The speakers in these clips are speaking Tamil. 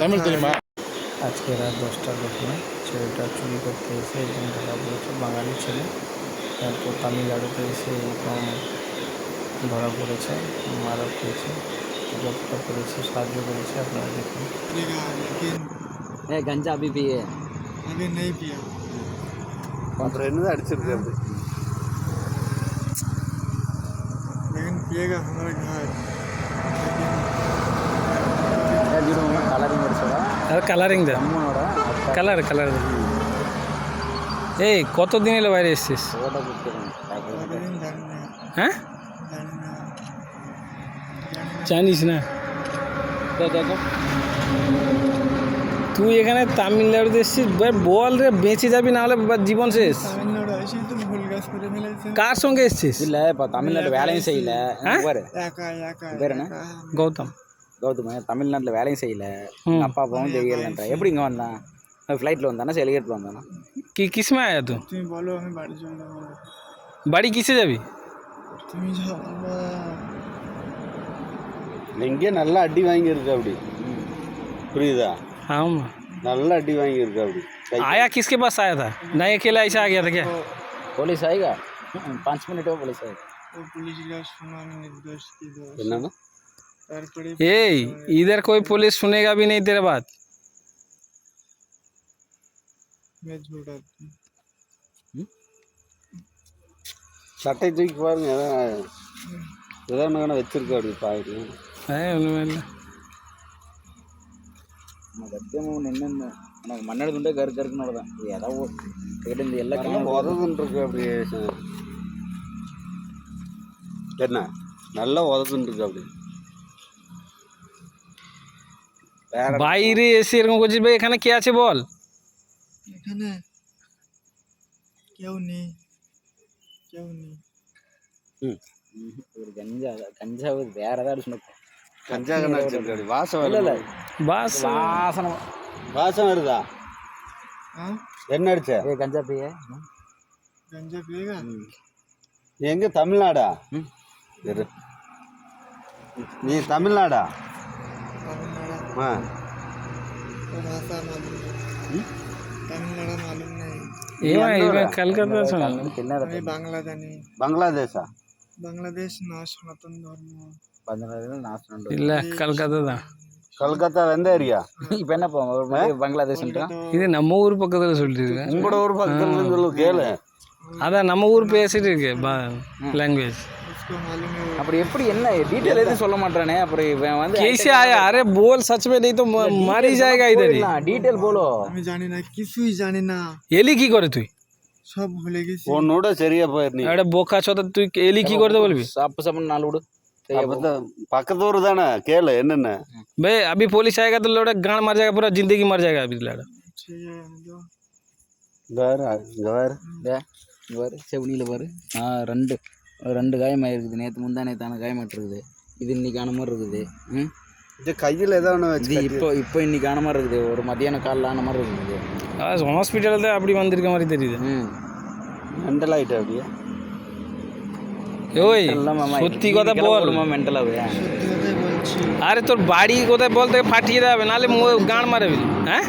तमिल আজকে রাত 10টার ঘটনা। ছেলেটা চুরি করতে এসে একদম ধরা পড়েছে, বাঙালি ছেলে। তারপর তামিলনাড়ুতে এসে এরকম ধরা পড়েছে, মারা খেয়েছে। যতটা করেছে সাহায্য করেছে, আপনারা দেখুন। गंजा अभी पिए अभी नहीं पिया अड़चिருக்காரு लेकिन पिएगा हमारे घर আর কালারিং দে, কালার এই কতদিন এলো বাইরে এসছিস? হ্যাঁ, জানিস না? তুই এখানে তামিলনাড়ুতে এসছিস, বল রে, বেঁচে যাবি না হলে জীবন শেষ। কার সঙ্গে এসছিস? தமிழ்நாட்டுல வேலையும் செய்யல. গৌতম தமிழ்நாட்டுல வேலையும் செய்யல. அப்பா அப்பாவும் தெரியலன்ற. எப்படி இங்க வந்தான்? फ्लाइटல வந்தானா ஹெலிகாப்டர்ல வந்தானா? কি কিসমে আয়া তুই? তুমি বলো, আমি বাড়ি চলে যাবো। বাড়ি কিসে যাবি? তুমি যাও। இங்கே நல்லா அடி வாங்கி இருக்கு அப்படி, புரியுதா? ஆமா, நல்லா அடி வாங்கி இருக்கு அப்படி। आया किसके पास आया था? नहीं अकेला ऐसा आ गया था क्या? पुलिस आएगा 5 मिनट में, पुलिस आएगा। वो पुलिस का सुना नहीं, निर्दोष की दोष। என்னன்னா ए इधर कोई पुलिस सुनेगा भी नहीं तेरा बात। मैं झूठ आती சட்டை தூக்கி பாருங்க, ஏதாவது வச்சிருக்க அப்படி பாருங்க। எனக்கு மண்ணெடு துண்டே கருக்குன்னு தான் ஏதாவது கேட்டு இந்த எல்லாம் உதவுன்றிருக்கு அப்படியே, என்ன நல்லா உதவுன்றிருக்கு அப்படி। বাইরে এসে এরকম করছিস ভাই, এখানে কে আছে বল? এখানে কেউ নেই, কেউ নেই। ஒரு கஞ்சா வேற ஏதாவது சொன்ன கஞ்சா கண்ணா வச்சிருக்காரு, வாசம் இல்ல வாசம் வருதா? என்ன அடிச்ச? கஞ்சா பிய गंजा पिएगा? எங்க தமிழ்நாடா? நீ தமிழ்நாடா? तमिलनाडु हाँ भाषा मालूम नहीं, तमिलनाडु मालूम नहीं। कलकत्ता अभी बांग्ला जानी। बांग्लादेशा? बांग्लादेश ना सनातन धर्म। இல்ல கல்கத்தா தான். கல்கத்தா எந்த ஏரியா? இப்போ என்ன பங்களாதேஷ் இது நம்ம ஊர் பக்கத்துல சொல்லிட்டு இருக்கேன். உங்களோட ஊர் பக்கத்துல சொல்லு, கேளு. அதான் நம்ம ஊர் பேசிட்டு இருக்கு लैंग्वेज। उसको मालूम है। அப்படி எப்படி என்ன டீடைல் எதுவும் சொல்ல மாட்டானே, அப்புறம் இவன் வந்து कैसे आया? अरे बोल, सच में नहीं तो मार ही जाएगा इधर ही। ডিটেল বলো। আমি জানি না, কিছুই জানি না। এলি কি করে তুই? সব ভুলে গেছি। உன்னோட சரியா போயிரு। আরে বোকা চোদা, তুই এলি কি করতে বলবি? சாப்பு சாப்பு நாலு விடு। பக்கத்து ஊர் தானே, கேளு என்னென்ன। भाई अभी पुलिस आएगा तो लोड़ा गांड मर जाएगा, पूरा जिंदगी मर जाएगा अभी लड़ा। ठीक है जो பாரு செவனியில் பாரு, ரெண்டு காயமாக இருக்குது. நேற்று முந்தானேத்தான காயமாட்டிருக்குது. இது இன்னைக்கு ஆன மாதிரி இருக்குது. இது கையில் ஏதோ ஒன்று இது இப்போ இன்னைக்கு ஆன மாதிரி இருக்குது. ஒரு மத்தியான காலில் ஆன மாதிரி இருக்குது. ஹாஸ்பிட்டலில் தான் அப்படி வந்திருக்க மாதிரி தெரியுது। மெண்டல் ஆகிட்டு அப்படியே। ওই সত্যি কথা বল, মেন্টাল হবে। আরে তোর বাড়ি কোথায় বল, থেকে ফাটিয়ে দেবে, নাহলে গাঁড় মারবি। হ্যাঁ,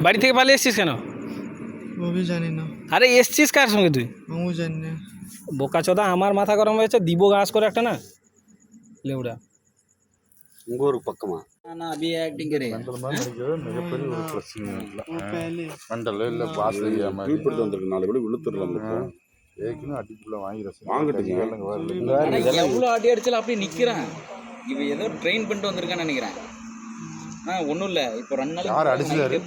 বাড়ি থেকে পালিয়ে এসছিস কেন? वो भी জানি না। আরে এসছিস কার সঙ্গে তুই? আমিও জানি না। বোকা চোদা, আমার মাথা গরম হয়েছে, দিব ঘাস করে একটা না লেউড়া। உங்க ஊருக்கு பக்கமா? நான் அபி ஆக்டிங் करे மிகப்பெரிய ஒரு பிரச்சனை இல்லை। पहले மெண்டல் இல்லை, பாஸ் தெரியாம ட்ரீட்மெண்ட் வந்துருக்கு, 4 படி விழுத்துடலாம். ஏற்கனவே அடிக்குள்ள வாங்கிட்டுங்க. எவ்வளோ அடி அடிச்சாலும் அப்படியே நிற்கிறான். இவன் ஏதோ ட்ரெயின் பண்ணிட்டு வந்திருக்கான்னு நினைக்கிறேன். ஒன்றும் இல்லை, இப்போ 2 நாள்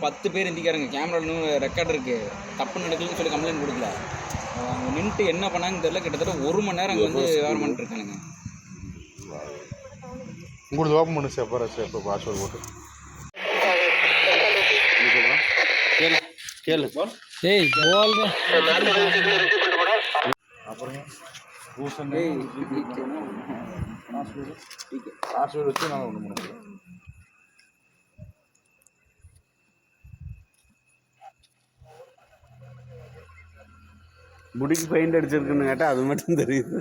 10 பேர் இந்திக்காரங்க, கேமரா ரெக்கார்டு இருக்கு, தப்பு நடக்கலன்னு சொல்லி கம்ப்ளைண்ட் கொடுக்கல. அவங்க நின்றுட்டு என்ன பண்ணாங்கன்னு தெரியல. கிட்டத்தட்ட 1 மணி நேரம் அங்கே வந்து விவரம் பண்ணிட்டு இருக்கானுங்க. உங்களுக்கு ஓப்பன் பண்ணு சேப்போ பாஸ்வேர்டு போட்டு கேளு ஏய் போல் அப்புறம் பாஸ்வேர்டு வச்சு நான் ஒன்று பண்ண முடியும்। முடிக்கு பெயிண்ட் அடிச்சிருக்குன்னு கேட்டால் அது மட்டும் தெரியுது।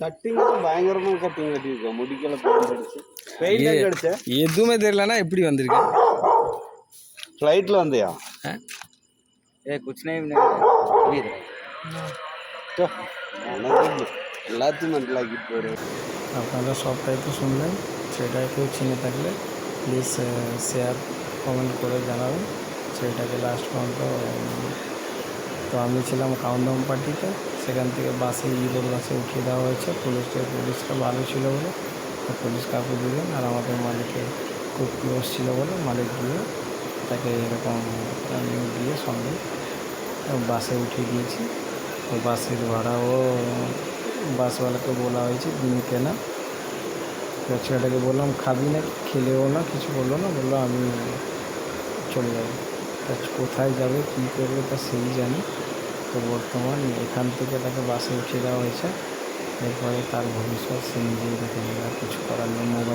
கட்டிங் பயங்கரமா கட்டிங் கட்டியிருக்கோம், முடிக்கல பெயிண்ட் அடிச்சு. பெயிண்ட் எங்க அடிச்ச? எதுவுமே தெரியலன்னா எப்படி வந்திருக்கேன்? ஃப்ளைட்ல வந்தியா? ஏ குச் नहीं புரியுது. எல்லாத்தையும் மண்டலாக்கிட்டு போயிரு. আপনারা সবটাই তো শুনলেন, সেটাই কেউ চিনে থাকলে প্লিজ শেয়ার কমেন্ট করে জানাবেন সেটাকে লাস্ট পর্যন্ত। তো আমি ছিলাম কাউন্টডাউন পার্টিতে, সেখান থেকে বাসে ইবোর বাসে উঠিয়ে দেওয়া হয়েছে। পুলিশটা ভালো ছিল বলে পুলিশ কাকু দিলেন, আর আমাদের মালিকের খুব ক্লোজ ছিল বলে মালিক গিয়ে তাকে এরকম নিয়ে গিয়ে সঙ্গে বাসে উঠিয়ে দিয়েছি। তো বাসের ভাড়াও বাসওয়ালাকে বলা হয়েছে দিনকে না। তো ছেলেটাকে বললাম খাবি না, খেলেও না, কিছু বললো না, বললো আমি চলে যাবো। তা কোথায় যাবে কী করবে তা সেই জানি। তো বর্তমান এখান থেকে তাকে বাসে উঠিয়ে দেওয়া হয়েছে। এরপরে তার ভবিষ্যৎ সে নিজেই দেখে নেবে, আর কিছু করার নেই। মোবাইল